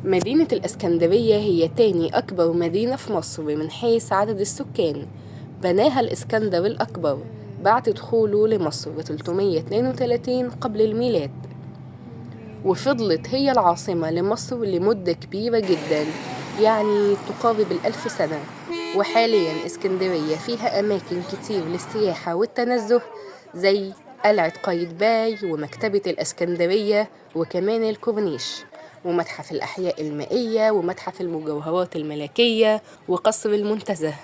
مدينة الإسكندرية هي تاني أكبر مدينة في مصر من حيث عدد السكان. بناها الإسكندر الأكبر بعد دخوله لمصر ب 332 قبل الميلاد، وفضلت هي العاصمة لمصر لمدة كبيرة جدا، يعني تقارب 1000 سنة. وحاليا اسكندرية فيها أماكن كتير للسياحة والتنزه، زي قلعة قايتباي ومكتبة الإسكندرية وكمان الكورنيش ومتحف الأحياء المائية ومتحف المجوهرات الملكية وقصر المنتزه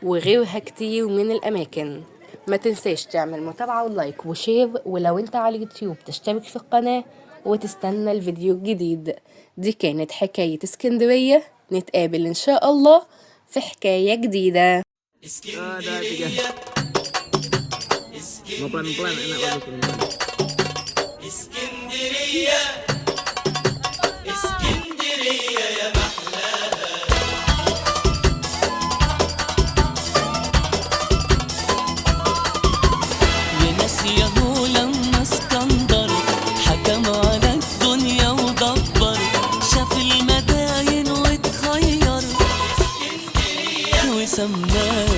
وغيرها كتير من الأماكن. ما تنساش تعمل متابعة ولايك وشير، ولو انت على اليوتيوب تشترك في القناة وتستنى الفيديو الجديد. دي كانت حكاية اسكندرية، نتقابل إن شاء الله في حكاية جديدة. اسكندرية mau pelan-pelan enak bagus pelan-pelan. اسكندرية اسكندرية يا محلاها يا ناس ياهو لما اسكندر حكم على الدنيا ودبر شاف المداين واتخير اسكندرية وسماها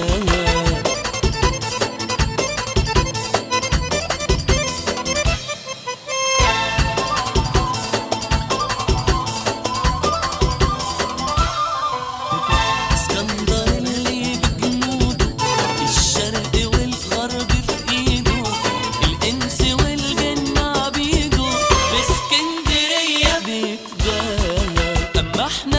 احنا